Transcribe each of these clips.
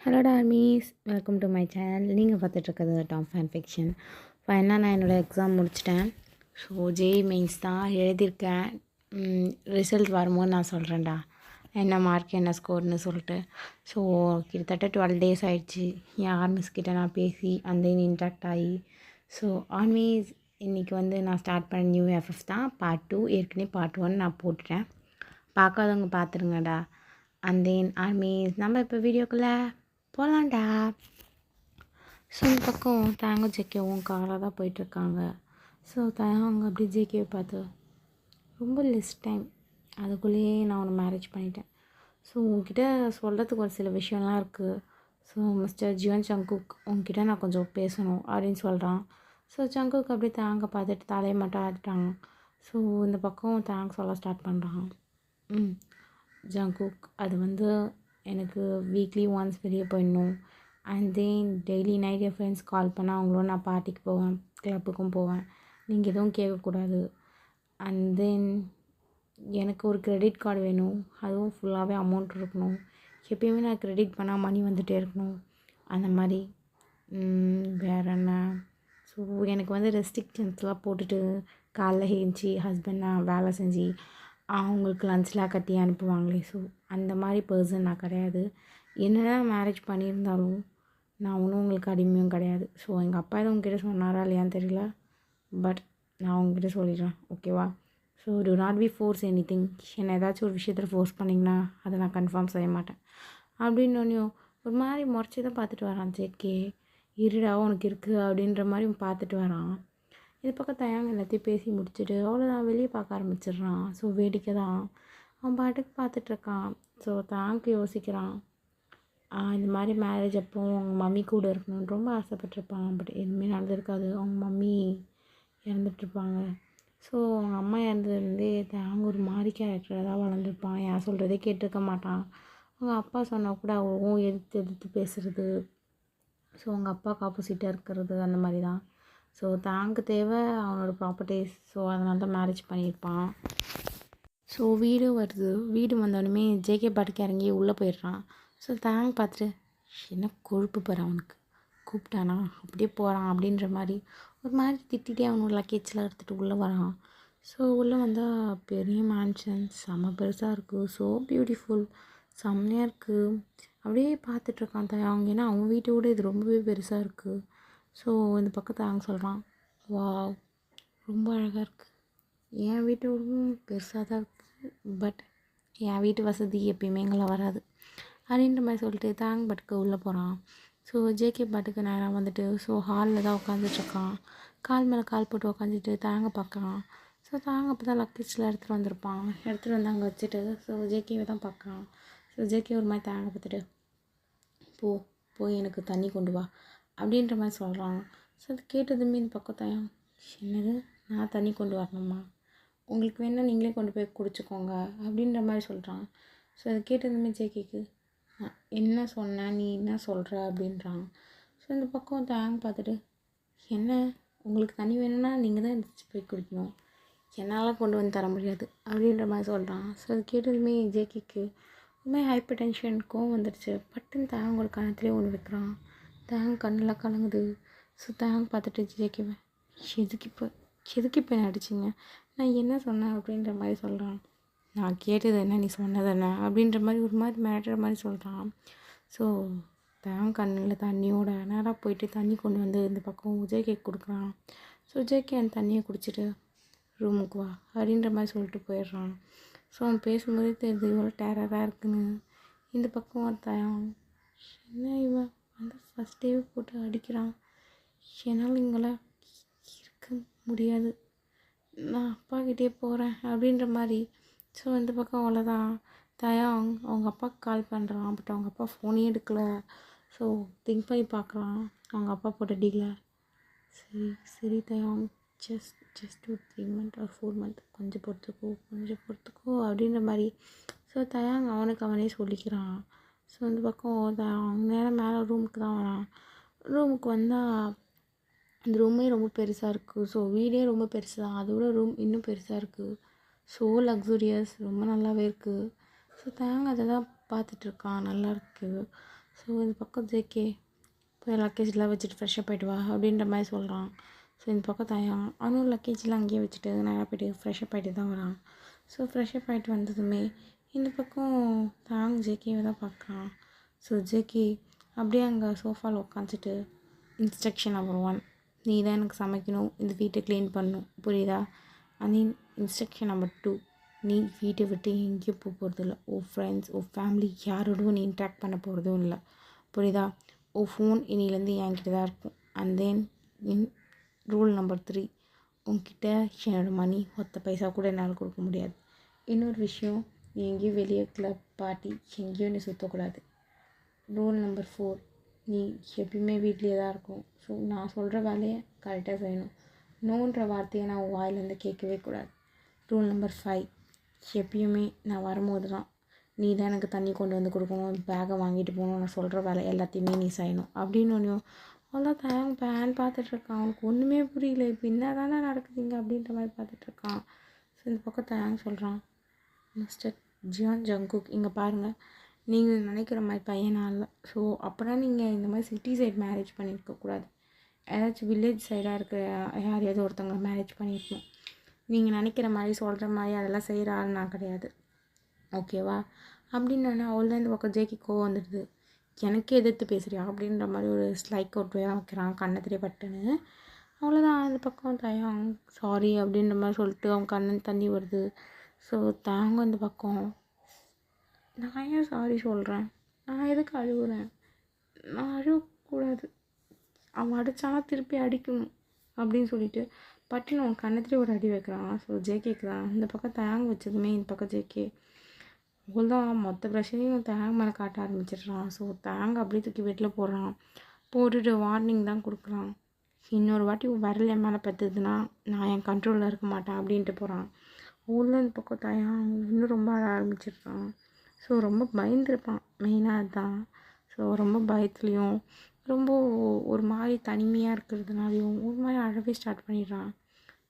Hello dormies, welcome to my channel. நீங்கள் பார்த்துட்ருக்கிறது top fan fiction. ஃபைனலாக நான் என்னோடய எக்ஸாம் முடிச்சிட்டேன். ஸோ ஜேஇ மெயின்ஸ் தான் எழுதியிருக்கேன். ரிசல்ட் வரும்போது நான் சொல்கிறேன்டா என்ன மார்க் என்ன ஸ்கோர்னு சொல்லிட்டு. ஸோ கிட்டத்தட்ட 12 days ஆகிடுச்சு என் ஆர்மிஸ் கிட்டே நான் பேசி அந்த இன்ட்ராக்ட் ஆகி. ஸோ ஆர்மிஸ் இன்றைக்கி நான் ஸ்டார்ட் பண்ண நியூ எஃப்எஃப் தான் பார்ட் 2. ஏற்கனவே பார்ட் 1 நான் போட்டுட்டேன். பார்க்காதவங்க பார்த்துருங்கடா. அண்ட் தென் ஆர்மிஸ் நம்ம இப்போ வீடியோக்குள்ளே போகலான்டா. ஸோ இந்த பக்கம் தேங்கும் ஜேகேவும் காராக தான் போயிட்டுருக்காங்க. ஸோ அவங்க அப்படி ஜேகேவை பார்த்து ரொம்ப லெஸ் டைம் அதுக்குள்ளேயே நான் உன்னை மேரேஜ் பண்ணிட்டேன். ஸோ உங்ககிட்ட சொல்கிறதுக்கு ஒரு சில விஷயம்லாம் இருக்குது. ஸோ மிஸ்டர் ஜிவன் ஜங்குக் உங்ககிட்ட நான் கொஞ்சம் பேசணும் அப்படின்னு சொல்கிறான். ஸோ ஜங்குக் அப்படியே தேங்க பார்த்துட்டு தலையை மட்டும் ஆடிட்டாங்க. ஸோ இந்த பக்கம் தேங்க் சொல்ல ஸ்டார்ட் பண்ணுறான். ஜங்குக் அது எனக்கு வீக்லி ஒன்ஸ் வெளியே போயிடணும். அண்ட் தென் டெய்லி நைட் என் ஃப்ரெண்ட்ஸ் கால் பண்ணால் அவங்களோட நான் பார்ட்டிக்கு போவேன், கிளப்புக்கும் போவேன். நீங்கள் எதுவும் கேட்கக்கூடாது. அண்ட் தென் எனக்கு ஒரு க்ரெடிட் கார்டு வேணும். அதுவும் ஃபுல்லாகவே அமௌண்ட் இருக்கணும். எப்பயுமே நான் க்ரெடிட் பண்ணால் மணி வந்துகிட்டே இருக்கணும். அந்த மாதிரி வேறு என்ன. ஸோ எனக்கு ரெஸ்ட்ரிக்ஷன்ஸ்லாம் போட்டுட்டு காலைல ஏஞ்சி ஹஸ்பண்ட் நான் வேலை செஞ்சு அவங்களுக்கு லன்ச்லாம் கட்டி அனுப்புவாங்களே. ஸோ அந்த மாதிரி பர்சன் நான் கிடையாது. என்னென்னா மேரேஜ் பண்ணியிருந்தாலும் நான் ஒன்றும் உங்களுக்கு அடிமையும் கிடையாது. ஸோ எங்கள் அப்பா எதுவும் உங்ககிட்ட சொன்னாரா இல்லையான்னு தெரியல, பட் நான் உங்ககிட்ட சொல்லிடுறேன், ஓகேவா? So to not be force any thing. என்னை ஏதாச்சும் ஒரு விஷயத்தில் ஃபோர்ஸ் பண்ணிங்கன்னா அதை நான் கன்ஃபார்ம் செய்ய மாட்டேன் அப்படின்னோடனையும் ஒரு மாதிரி முறைச்சி தான் பார்த்துட்டு வரான். ஜேகே இருடா உனக்கு இருக்குது அப்படின்ற மாதிரி பார்த்துட்டு வரான். இது பக்கம் தயாங்க எல்லாத்தையும் பேசி முடிச்சுட்டு அவ்வளோதான் வெளியே பார்க்க ஆரம்பிச்சிடுறான். ஸோ வேடிக்கை தான் அவன் பாட்டுக்கு பார்த்துட்ருக்கான். ஸோ தேங்க் யோசிக்கிறான். இந்த மாதிரி மேரேஜ் அப்போ அவங்க மம்மி கூட இருக்கணும்னு ரொம்ப ஆசைப்பட்டிருப்பான். பட் எதுவுமே நடந்திருக்காது. அவங்க மம்மி இறந்துட்டுருப்பாங்க. ஸோ அவங்க அம்மா இறந்ததுலேருந்தே தேங்க ஒரு மாதிரி கேரக்டராக தான் வளர்ந்துருப்பான். யார் சொல்கிறதே கேட்டிருக்க மாட்டான். அவங்க அப்பா சொன்னால் கூட அவவும் எதிர்த்து எதிர்த்து பேசுகிறது. ஸோ அவங்க அப்பாவுக்கு ஆப்போசிட்டாக இருக்கிறது அந்த மாதிரி தான். ஸோ தேங்க்கு தேவை அவனோட ப்ராப்பர்ட்டிஸ். ஸோ அதனால தான் மேரேஜ் பண்ணியிருப்பான். ஸோ வீடு வருது. வீடு வந்தோடனே ஜேகே பாட்டுக்கு இறங்கி உள்ளே போயிடுறான். ஸோ தேங்க் பார்த்துட்டு என்ன கொழுப்பு பாரு அவனுக்கு, கூப்பிட்டானா அப்படியே போகிறான் அப்படின்ற மாதிரி ஒரு மாதிரி திட்டிகிட்டே அவனோட லக்கேஜ்லாம் எடுத்துகிட்டு உள்ளே வரான். ஸோ உள்ளே வந்தால் பெரிய மேன்ஷன் செம்ம பெருசாக இருக்குது. ஸோ பியூட்டிஃபுல், செம்மையாக இருக்குது. அப்படியே பார்த்துட்ருக்கான் அவங்க. ஏன்னா அவன் வீட்டோட இது ரொம்பவே பெருசாக இருக்குது. ஸோ இந்த பக்கத்தை அவங்க சொல்கிறான், வாவ் ரொம்ப அழகாக இருக்குது. என் வீட்டோடவும் பெருசாக தான் இருக்குது, பட் என் வீட்டு வசதி எப்பயுமே எங்களை வராது அப்படின்ற மாதிரி சொல்லிட்டு தேங்க பாட்டுக்கு உள்ளே போகிறான். ஸோ ஜேகே பாட்டுக்கு நேராக வந்துட்டு ஸோ ஹாலில் தான் உட்காந்துட்ருக்கான். கால் மேலே கால் போட்டு உட்காந்துட்டு தேங்க பார்க்குறான். ஸோ தேங்க அப்போ தான் லக்கேஜில் எடுத்துகிட்டு வந்திருப்பான். எடுத்துகிட்டு வந்து அங்கே வச்சுட்டு ஸோ ஜேகேவை தான் பார்க்குறான். ஸோ ஜேகே ஒரு மாதிரி தேங்க பார்த்துட்டு போய் எனக்கு தண்ணி கொண்டு வா அப்படின்ற மாதிரி சொல்கிறாங்க. ஸோ அது கேட்டதுமே இந்த பக்கம் என்னது நான் தண்ணி கொண்டு வரணுமா, உங்களுக்கு வேணால் நீங்களே கொண்டு போய் குடிச்சிக்கோங்க அப்படின்ற மாதிரி சொல்கிறான். ஸோ அது கேட்டதுமே ஜேகேக்கு என்ன சொன்னேன் நீ என்ன சொல்கிற அப்படின்றான். ஸோ இந்த பக்கம் தேங்க பார்த்துட்டு என்ன உங்களுக்கு தண்ணி வேணும்னா நீங்கள் தான் எந்திரிச்சு போய் குடிக்கணும், என்னால் கொண்டு வந்து தர முடியாது அப்படின்ற மாதிரி சொல்கிறான். ஸோ அது கேட்டதுமே ஜேகேக்கு ரொம்ப ஹைப்பர் டென்ஷனுக்கும் வந்துடுச்சு. பட்டுன்னு தேங்கோட கணத்துலேயே ஒன்று வைக்கிறான். தேங்க கண்ணெலாம் கலங்குது. ஸோ தேங்க பார்த்துட்டு ஜேகேவை எதுக்கு இப்போ என்ன அடிச்சிங்க, நான் என்ன சொன்னேன் அப்படின்ற மாதிரி சொல்கிறான். நான் கேட்டது என்ன நீ சொன்னது என்ன அப்படின்ற மாதிரி ஒரு மாதிரி மிரட்டுற மாதிரி சொல்கிறான். ஸோ தேங்க கண்ணில் தண்ணியோட நேராக போயிட்டு தண்ணி கொண்டு வந்து இந்த பக்கம் ஜேகே கொடுக்குறான். ஸோ ஜேகே அந்த தண்ணியை குடிச்சிட்டு ரூமுக்கு வா அப்படின்ற மாதிரி சொல்லிட்டு போயிடுறான். ஸோ அவன் பேசும்போதே தெரியுது இவ்வளோ டேரராக இருக்குன்னு. இந்த பக்கம் ஒருத்தன் என்ன இவன் ஃபஸ்ட் டேவே போட்டு அடிக்கிறான். என்னால் இங்கெல்லாம் இருக்க முடியாது, நான் அப்பாக்கிட்டே போகிறேன் அப்படின்ற மாதிரி. ஸோ இந்த பக்கம் அவ்வளோதான் அவங்க அப்பாவுக்கு கால் பண்ணுறான். பட் அவங்க அப்பா ஃபோனே எடுக்கலை. ஸோ திங்க் பண்ணி பார்க்குறான். அவங்க அப்பா போட்ட டீல சரி தயாங் ஜஸ்ட் 3 months or 4 months கொஞ்சம் பொறுத்துக்கோ அப்படின்ற மாதிரி. ஸோ தயாங் அவனே சொல்லிக்கிறான். ஸோ இந்த பக்கம் அவங்க நேரம் மேலே ரூமுக்கு தான் வரான். ரூமுக்கு வந்தால் அந்த ரூமே ரொம்ப பெருசாக இருக்குது. ஸோ வீடே ரொம்ப பெருசு தான், அதோட ரூம் இன்னும் பெருசாக இருக்குது. ஸோ லக்ஸூரியஸ், ரொம்ப நல்லாவே இருக்குது. ஸோ தேங்க அதை தான் பார்த்துட்ருக்கான், நல்லா இருக்குது. ஸோ இந்த பக்கம் ஜேகே போய் லக்கேஜ்லாம் வச்சுட்டு ஃப்ரெஷ்ஷப் ஆகிட்டு வா அப்படின்ற மாதிரி சொல்கிறான். ஸோ இந்த பக்கம் தயான் அவனும் லக்கேஜ்லாம் அங்கேயே வச்சுட்டு நேராக போய்ட்டு ஃப்ரெஷ்ஷப் ஆகிட்டு தான் வரான். ஸோ ஃப்ரெஷ்ஷப் ஆகிட்டு வந்ததுமே இந்த பக்கம் தாங் ஜேகேவை தான் பார்க்குறான். ஸோ ஜேகே அப்படியே அங்கே சோஃபாவில் உட்காந்துட்டு இன்ஸ்ட்ரக்ஷன் நம்பர் 1, நீ தான் எனக்கு சமைக்கணும், இந்த வீட்டை க்ளீன் பண்ணணும், புரியுதா? அண்ட் இன்ஸ்ட்ரக்ஷன் நம்பர் 2, நீ வீட்டை விட்டு எங்கேயும் போக போகிறதில்ல. ஃப்ரெண்ட்ஸ் ஃபேமிலி யாரோடும் நீ இன்ட்ராக்ட் பண்ண போகிறதும் இல்லை, புரியுதா? ஃபோன் இன்னிலேருந்து என்கிட்ட தான் இருக்கும். அண்ட் தென் ரூல் நம்பர் 3, உன்கிட்ட என்னோடய மணி ஒத்த பைசா கூட என்னால் கொடுக்க முடியாது. இன்னொரு விஷயம், நீ எங்கேயும் வெளியே கிளப் பார்ட்டி எங்கேயும் நீ சுற்றக்கூடாது. ரூல் நம்பர் 4, நீ எப்பயுமே வீட்லேயே தான் இருக்கும். ஸோ நான் சொல்கிற வேலையை கரெக்டாக செய்யணும். நோன்ற வார்த்தையை நான் உன் வாயிலேருந்து கேட்கவே கூடாது. ரூல் நம்பர் 5, எப்பயுமே நான் வரும்போது தான் நீ தான் எனக்கு தண்ணி கொண்டு வந்து கொடுக்கணும், பேக்கை வாங்கிட்டு போகணும், நான் சொல்கிற வேலை எல்லாத்தையுமே நீ செய்யணும் அப்படின்னு ஒன்றும் அவ்வளோ தயாங்க பேன் பார்த்துட்ருக்கான். அவனுக்கு ஒன்றுமே புரியல, இப்போ என்ன தானே நடக்குதுங்க அப்படின்ற மாதிரி பார்த்துட்ருக்கான். ஸோ இந்த பக்கம் தயாங்க சொல்கிறான், மிஸ்டர் ஜியான் ஜங்குக், இங்கே பாருங்கள், நீங்கள் நினைக்கிற மாதிரி பையனா இல்லை. ஸோ அப்போனா நீங்கள் இந்த மாதிரி சிட்டி சைட் மேரேஜ் பண்ணியிருக்கக்கூடாது. ஏதாச்சும் வில்லேஜ் சைடாக இருக்கிற யாரையாவது ஒருத்தவங்களை மேரேஜ் பண்ணியிருக்கணும். நீங்கள் நினைக்கிற மாதிரி சொல்கிற மாதிரி அதெல்லாம் செய்கிற ஆள் நான் கிடையாது, ஓகேவா? அப்படின்னு அவள் இந்த பக்கம் ஜேகே கோவம் வந்துடுது. எனக்கே எதிர்த்து பேசுகிறியா அப்படின்ற மாதிரி ஒரு ஸ்லைக் அவுட் வேற வைக்கிறான் கண்ணத்திலே பட்டுன்னு. அவ்வளோதான். அந்த பக்கம் தயாங் சாரி அப்படின்ற மாதிரி சொல்லிட்டு அவன் கண்ணன் தண்ணி வருது. ஸோ தாங்க அந்த பக்கம், நான் ஏன் சாரி சொல்கிறேன், நான் எதுக்கு அழுகுறேன், நான் அழுகக்கூடாது, அவன் அடித்தானா திருப்பி அடிக்கணும் அப்படின்னு சொல்லிட்டு பட்டுன்னு அவன் கண்ணத்துலேயே ஒரு அடி வைக்கிறான். ஸோ ஜேகேக்கு தான் இந்த பக்கம் தயாங்க வச்சதுமே இந்த பக்கம் ஜேகே அவ்வளோதான் மொத்த ப்ரெஷரையும் தேங்க் மேலே காட்ட ஆரம்பிச்சிடுறான். ஸோ தேங்க் அப்படியே தூக்கி வீட்டில் போடுறான். போட்டுட்டு வார்னிங் தான் கொடுக்குறான். இன்னொரு வாட்டி விரல் என் மேலே பற்றுதுன்னா நான் என் கண்ட்ரோலில் இருக்க மாட்டேன் அப்படின்ட்டு போகிறான். ஊரில் இந்த பக்கம் தயான் இன்னும் ரொம்ப அழ ஆரம்பிச்சிடுறான். ஸோ ரொம்ப பயந்துருப்பான் மெயினாக அதுதான். ஸோ ரொம்ப பயத்துலேயும் ரொம்ப ஒரு மாதிரி தனிமையாக இருக்கிறதுனாலையும் ஒரு மாதிரி அழவே ஸ்டார்ட் பண்ணிடுறான்.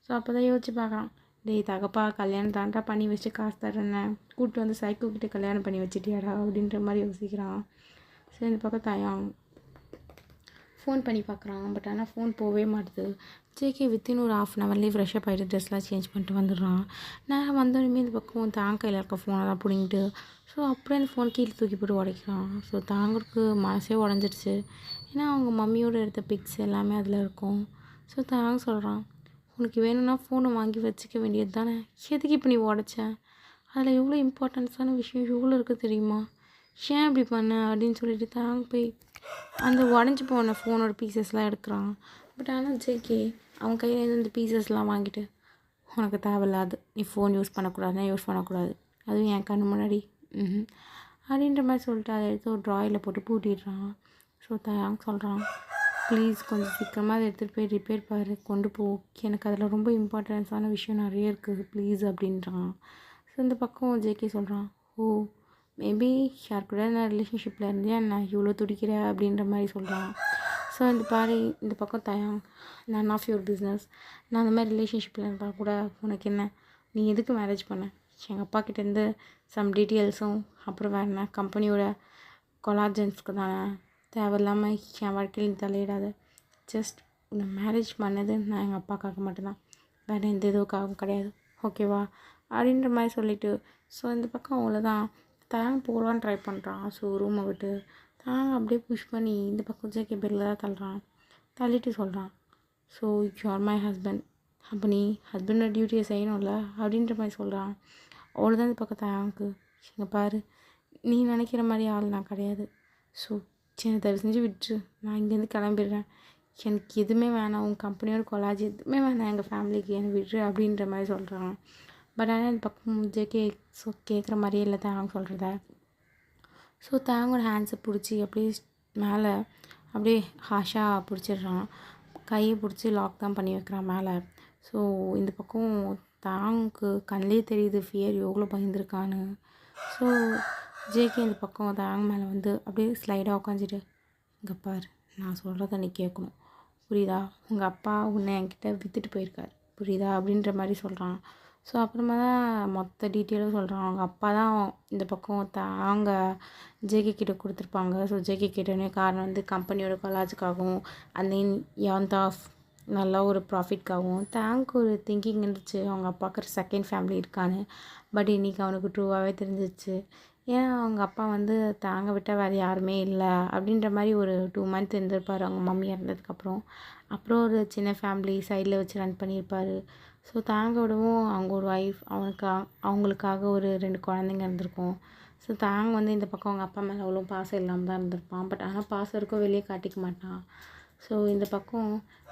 ஸோ அப்போ தான் யோசிச்சு பார்க்குறான், டேய் தகப்பா, கல்யாணம் தாண்டா பண்ணி வச்சுட்டு காசு தரேன்னு கூப்பிட்டு வந்து சைக்கோக்கிட்ட கல்யாணம் பண்ணி வச்சுட்டியாடா அப்படின்ற மாதிரி யோசிக்கிறான். சரி இந்த பக்கம் தயாங் ஃபோன் பண்ணி பார்க்குறான். பட் ஆனால் ஃபோன் போகவே மாட்டுது. ஜேகே வித்தின் ஒரு 1/2 ஹவர்லேயே ஃப்ரெஷ்ஷப் ஆகிட்டு ட்ரெஸ்லாம் சேஞ்ச் பண்ணிட்டு வந்துடுறான். நான் வந்தோடனே இந்த பக்கம் தாங்க கையில் இருக்க ஃபோனை தான் பிடிங்கிட்டு ஸோ அப்படியே அந்த ஃபோன் கீழே தூக்கி போட்டு உடைக்கிறான். ஸோ தாங்களுக்கு மனசே உடஞ்சிடுச்சு. ஏன்னா அவங்க மம்மியோடு எடுத்த பிக்ஸ் எல்லாமே அதில் இருக்கும். ஸோ தாங்க சொல்கிறான், உனக்கு வேணும்னா ஃபோனை வாங்கி வச்சுக்க வேண்டியது தானே, எதுக்கு இப்போ நீ உடச்சேன், அதில் எவ்வளோ இம்பார்ட்டன்ஸான விஷயம் எவ்வளோ இருக்குது தெரியுமா, ஏன் அப்படி பண்ண அப்படின்னு சொல்லிட்டு தாங்க போய் அந்த உடஞ்சி போன ஃபோனோட பீசஸ்லாம் எடுக்கிறான். பட் ஆனால் ஜேகே அவன் கையில் இந்த பீசஸ்லாம் வாங்கிட்டு, உனக்கு தேவையில்லாது, நீ ஃபோன் யூஸ் பண்ணக்கூடாதுன்னா யூஸ் பண்ணக்கூடாது, அதுவும் என் கண்ணு முன்னாடி அப்படின்ற மாதிரி சொல்லிட்டு அதை எடுத்து ஒரு ட்ராயில் போட்டு பூட்டிடுறான். ஸோ தயாங்க சொல்கிறான், ப்ளீஸ் கொஞ்சம் சீக்கிரமாக அதை எடுத்துகிட்டு போய் ரிப்பேர் பாரு, கொண்டு போ, எனக்கு அதில் ரொம்ப இம்பார்ட்டன்ஸான விஷயம் நிறைய இருக்குது ப்ளீஸ் அப்படின்றான். ஸோ இந்த பக்கம் ஜேகே சொல்கிறான், மேபி யார் கூட நான் ரிலேஷன்ஷிப்பில் இருந்தேன் என்ன இவ்வளோ துடிக்கிற அப்படின்ற மாதிரி சொல்கிறான். ஸோ இந்த பாரு இந்த பக்கம் தயாங், நன் ஆஃப் யுவர் பிஸ்னஸ், நான் அந்த மாதிரி ரிலேஷன்ஷிப்பில் இருந்தால் கூட உனக்கு என்ன, நீ எதுக்கு மேரேஜ் பண்ண, எங்கள் அப்பா கிட்டேருந்து சம் டீட்டெயில்ஸும் அப்புறம் வேறு என்ன கம்பெனியோட கொலாஜன்ஸ்க்கு தானே, தேவையில்லாமல் என் வாழ்க்கையில் நீ தலையிடாத, ஜஸ்ட் உன்னை மேரேஜ் பண்ணது நான் எங்கள் அப்பாக்காக மட்டும்தான், வேறு எந்த இதுவுக்காகவும் கிடையாது, ஓகேவா அப்படின்ற மாதிரி சொல்லிவிட்டு ஸோ இந்த பக்கம் அவ்வளோதான் தாங்க போகலான்னு ட்ரை பண்ணுறான். ஸோ ரூமை விட்டு தாங்க அப்படியே புஷ் பண்ணி இந்த பக்கம் ஜேகே பெல்லில் தான் தள்ளுறான். தள்ளிட்டு சொல்கிறான், so you are my husband, அப்போ நீ ஹஸ்பண்டோட டியூட்டியை செய்யணும்ல அப்படின்ற மாதிரி சொல்கிறான். அவ்வளோதான் இந்த பக்கம் தாங்க, இங்கே பாரு, நீ நினைக்கிற மாதிரி ஆள் நான் கிடையாது, ஸோ என்னை தயவு செஞ்சு விட்டுரு, நான் இங்கேருந்து கிளம்பிடுறேன், எனக்கு எதுவுமே வேணாம், உங்கள் கம்பெனியோட கொலாஜ் எதுவுமே வேணாம் எங்கள் ஃபேமிலிக்கு, என்னை விட்டுரு அப்படின்ற மாதிரி சொல்கிறான். பட் ஆனால் இந்த பக்கம் ஜேகே ஸோ கேட்குற மாதிரியே இல்லை தாங்க சொல்கிறத. ஸோ தாங்கோட ஹேண்ட்ஸை பிடிச்சி அப்படியே மேலே அப்படியே ஹாஷாக பிடிச்சிடுறான். கையை பிடிச்சி லாக் தான் பண்ணி வைக்கிறான் மேலே. ஸோ இந்த பக்கம் தாங்க்கு கண்ணிலே தெரியுது ஃபியர் எவ்வளோ பயந்துருக்கான்னு. ஸோ ஜேகே இந்த பக்கம் தாங்க மேலே வந்து அப்படியே ஸ்லைடாக உட்காந்துட்டு, இங்கே பார், நான் சொல்கிறத நீ கேட்கணும், புரியுதா, உங்கள் அப்பா உன்னை என்கிட்ட விற்றுட்டு போயிருக்கார், புரியுதா அப்படின்ற மாதிரி சொல்கிறான். ஸோ அப்புறமா தான் மொத்த டீட்டெயிலும் சொல்கிறான். அவங்க அப்பா தான் இந்த பக்கம் அவங்க ஜேகே கிட்ட கொடுத்துருப்பாங்க. ஸோ ஜேகே கிட்டே காரணம் வந்து கம்பெனியோட கொலாஜுக்காகவும் அண்ட் தென் யவந்தா நல்லா ஒரு ப்ராஃபிட்காகவும் தேங்க் ஒரு திங்கிங் இருந்துச்சு அவங்க அப்பாவுக்கு செகண்ட் ஃபேமிலி இருக்கான்னு. பட் இன்றைக்கி அவனுக்கு ட்ரூவாகவே தெரிஞ்சிச்சு. ஏன்னா அவங்க அப்பா வந்து தாங்க விட்டால் வேறு யாருமே இல்லை அப்படின்ற மாதிரி ஒரு 2 மந்த் இருந்திருப்பார் அவங்க மம்மி இறந்ததுக்கப்புறம். அப்புறம் ஒரு சின்ன ஃபேமிலி சைடில் வச்சு ரன் பண்ணியிருப்பார். ஸோ தாங்க விடவும் அவங்க ஒரு ஒய்ஃப் அவங்களுக்காக ஒரு 2 குழந்தைங்க இருந்திருக்கும். ஸோ தாங்க வந்து இந்த பக்கம் அவங்க அப்பா மேலே அவ்வளோ பாசம் இல்லாமல் தான் இருந்திருப்பான். பட் ஆனால் பாசம் இருக்கும், வெளியே காட்டிக்க மாட்டான். ஸோ இந்த பக்கம்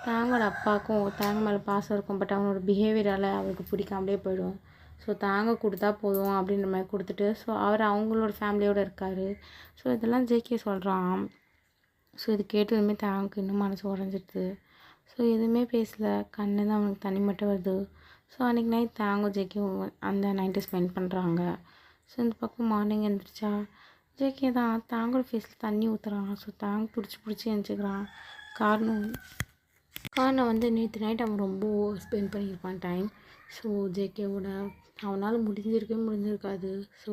தாங்கோட அப்பாவுக்கும் தாங்க மேலே பாசம் இருக்கும். பட் அவனோட பிஹேவியரால் அவருக்கு பிடிக்காமலே போயிடும். ஸோ தாங்க கொடுத்தா போதும் அப்படின்ற மாதிரி கொடுத்துட்டு ஸோ அவர் அவங்களோட ஃபேமிலியோடு இருக்கார். ஸோ இதெல்லாம் ஜேகே சொல்கிறான். ஸோ இது கேட்டதுமே தாங்க இன்னும் மனசு உடஞ்சிடுது. ஸோ எதுவுமே பேசலை, கண்ணு தான் அவனுக்கு தண்ணி மட்டும் வருது. ஸோ அன்றைக்கி நைட் தாங்க ஜேகே அந்த நைட்டு ஸ்பெண்ட் பண்ணுறாங்க. ஸோ இந்த பக்கம் மார்னிங் எழுந்திரிச்சா ஜேகே தான் தாங்களோட ஃபேஸில் தண்ணி ஊற்றுறான். ஸோ தாங்க பிடிச்சி எழுந்திரிக்கிறான். காரணம் வந்து நேற்று நைட் அவன் ரொம்ப ஸ்பெண்ட் பண்ணியிருப்பான் டைம். ஸோ ஜேகேவோட அவனால் முடிஞ்சிருக்காது. ஸோ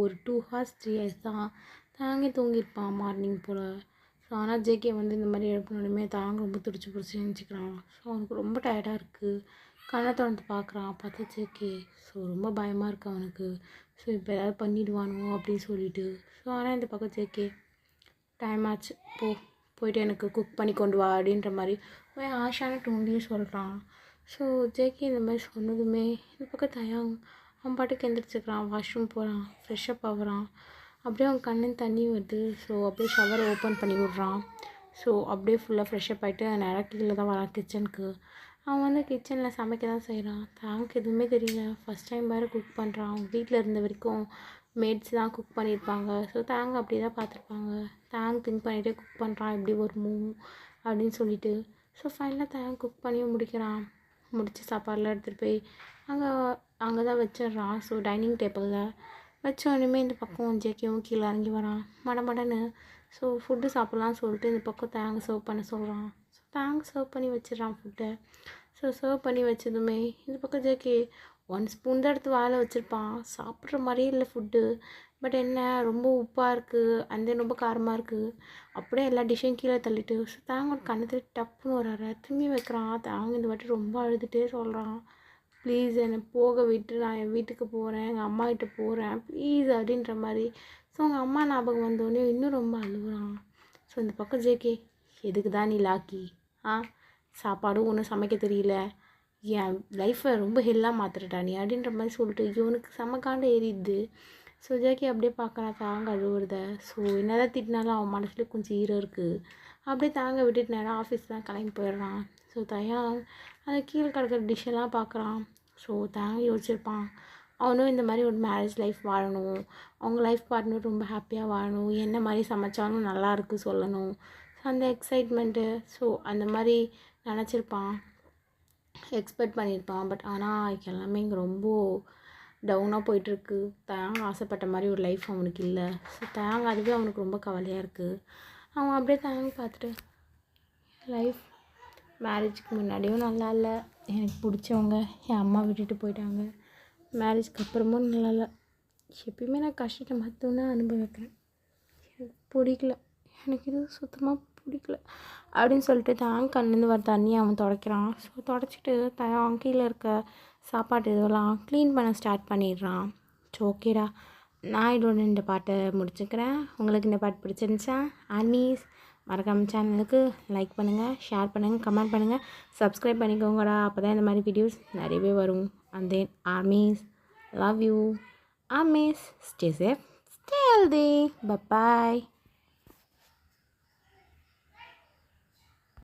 ஒரு 2 hours 3 hours தான் தாங்கே தூங்கியிருப்பான் மார்னிங் போல். ஸோ ஆனால் ஜேகே வந்து இந்த மாதிரி எழுப்பினோடனே தாங்க ரொம்ப பிடிச்சி எழுந்திரிக்கிறான். ஸோ அவனுக்கு ரொம்ப டயர்டாக இருக்குது. கண்ணை திறந்து பார்க்குறான், பார்த்தா ஜேகே. ஸோ ரொம்ப பயமாக இருக்குது அவனுக்கு. ஸோ இப்போ ஏதாவது பண்ணிடுவானோ அப்படின்னு சொல்லிட்டு. ஸோ ஆனால் இந்த பக்கம் ஜேகே டைம் ஆச்சு, போயிட்டு எனக்கு குக் பண்ணி கொண்டு வா அப்படின்ற மாதிரி ஆஷான டோன்லேயும் சொல்கிறான். ஸோ ஜேகே இந்த மாதிரி சொன்னதுமே இந்த பக்கம் தயாங் அவன் பாட்டுக்கு எந்திரிச்சிக்கிறான், வாஷ்ரூம் போகிறான், ஃப்ரெஷ்அப் ஆகுறான். அப்படியே அவன் கண்ணு தண்ணி வருது. ஸோ அப்படியே ஷவரை ஓப்பன் பண்ணி விட்றான். ஸோ அப்படியே ஃபுல்லாக ஃப்ரெஷ்அப் ஆகிட்டு நேராக கீழே தான் வரான் கிச்சனுக்கு. அவன் வந்து கிச்சனில் சமைக்க தான் செய்கிறான். தாங்க எதுவுமே தெரியல, ஃபஸ்ட் டைம் வேறு குக் பண்ணுறான். அவங்க வீட்டில் இருந்த வரைக்கும் மேட்ஸ் தான் குக் பண்ணியிருப்பாங்க. ஸோ தாங்க அப்படி தான் பார்த்துருப்பாங்க. தாங்க திங்க் பண்ணிகிட்டே குக் பண்ணுறான், எப்படி வருமோ அப்படின்னு சொல்லிட்டு. ஸோ ஃபைனலாக தாங்க குக் பண்ணியும் முடிக்கிறான். முடித்து சாப்பாடெலாம் எடுத்துகிட்டு போய் அங்கே தான் வச்சிடுறான். ஸோ டைனிங் டேபிளில் வச்சோடனே இந்த பக்கம் ஜேகேவும் கீழே இறங்கி வரான் மடன்னு. ஸோ ஃபுட்டு சாப்பிட்லான்னு சொல்லிட்டு இந்த பக்கம் தேங்க சர்வ் பண்ண சொல்கிறான். ஸோ தேங்க சர்வ் பண்ணி வச்சிடறான் ஃபுட்டை. ஸோ சர்வ் பண்ணி வச்சதுமே இந்த பக்கம் ஜேகே 1 ஸ்பூன் தான் எடுத்து வாயில் வச்சுருப்பான். சாப்பிட்ற மாதிரியே இல்லை ஃபுட்டு. பட் என்ன ரொம்ப உப்பாக இருக்குது, அந்த ரொம்ப காரமாக இருக்குது. அப்படியே எல்லா டிஷ்ஷையும் கீழே தள்ளிட்டு ஸோ தேங்க கண்ணத்தில் டப்புன்னு வராரு, திரும்பி வைக்கிறான். தேங்க இந்த வாட்டி ரொம்ப அழுதுகிட்டே சொல்கிறான், ப்ளீஸ் என்னை போக விட்டு, நான் என் வீட்டுக்கு போகிறேன், எங்கள் அம்மா கிட்ட போகிறேன் ப்ளீஸ் அப்படின்ற மாதிரி. ஸோ அவங்க அம்மா ஞாபகம் வந்தோடனே இன்னும் ரொம்ப அழுகுறான். ஸோ இந்த பக்கம் ஜேகே, எதுக்கு தான் நீ லாக்கி சாப்பாடும் ஒன்றும் சமைக்க தெரியல, என் லைஃப்பை ரொம்ப ஹெல்லாக மாற்றிட்டா நீ அப்படின்ற மாதிரி சொல்லிட்டு இவனுக்கு செமக்காண்ட ஏறிடுது. ஸோ ஜேகே அப்படியே பார்க்குறான் தாங்க அழுவுறத. ஸோ என்னதான் திட்டினாலும் அவன் மனசுல கொஞ்சம் ஈரம் இருக்குது. அப்படியே தாங்க விட்டுட்டு நேரம் ஆஃபீஸ் தான் கிளம்பி போயிடுறான். ஸோ தயாங் அந்த கீழே கிடக்கிற டிஷ்ஷெல்லாம் பார்க்குறான். ஸோ தாங்க யோசிச்சிருப்பான், அவனும் இந்த மாதிரி ஒரு மேரேஜ் லைஃப் வாழணும், அவங்க லைஃப் பார்ட்னர் ரொம்ப ஹாப்பியாக வாழணும், என்ன மாதிரி சமைச்சாலும் நல்லாயிருக்கு சொல்லணும். ஸோ அந்த எக்ஸைட்மெண்ட்டு ஸோ அந்த மாதிரி நினச்சிருப்பான், எக்ஸ்பெக்ட் பண்ணியிருப்பான். பட் ஆனால் எல்லாமே இங்கே ரொம்ப டவுனாக போயிட்டுருக்கு. தாங்க ஆசைப்பட்ட மாதிரி ஒரு லைஃப் அவனுக்கு இல்லை. ஸோ தாங்க அதுவே அவனுக்கு ரொம்ப கவலையாக இருக்குது. அவன் அப்படியே தாங்க பார்த்துட்டு லைஃப் மேரேஜுக்கு முன்னாடியும் நல்லா இல்லை, எனக்கு பிடிச்சவங்க என் அம்மா விட்டுட்டு போயிட்டாங்க, மேரேஜ்க்கு அப்புறமும் நல்லா இல்லை, எப்பயுமே நான் கஷ்டத்தை மட்டும்தான் அனுபவிக்கிறேன், எனக்கு பிடிக்கல, எனக்கு இது சுத்தமாக பிடிக்கல அப்படின்னு சொல்லிட்டு தாங்க கண்ணுலேருந்து வர தண்ணி அவன் துடைக்கிறான். ஸோ துடைச்சிட்டு கீழே இருக்க சாப்பாடு இதெல்லாம் க்ளீன் பண்ண ஸ்டார்ட் பண்ணிடுறான். ஸோ ஓகேடா, நான் இதோட இந்த பாட்டை முடிச்சுக்கிறேன். உங்களுக்கு இந்த பாட்டு பிடிச்சிருந்துச்சா ஆர்மீஸ் மறக்காமல் சேனலுக்கு லைக் பண்ணுங்கள், ஷேர் பண்ணுங்கள், கமெண்ட் பண்ணுங்கள், சப்ஸ்கிரைப் பண்ணிக்கோங்கடா. அப்போ தான் இந்த மாதிரி வீடியோஸ் நிறையவே வரும். And then armies love you. Armies stay safe, stay healthy, bye bye.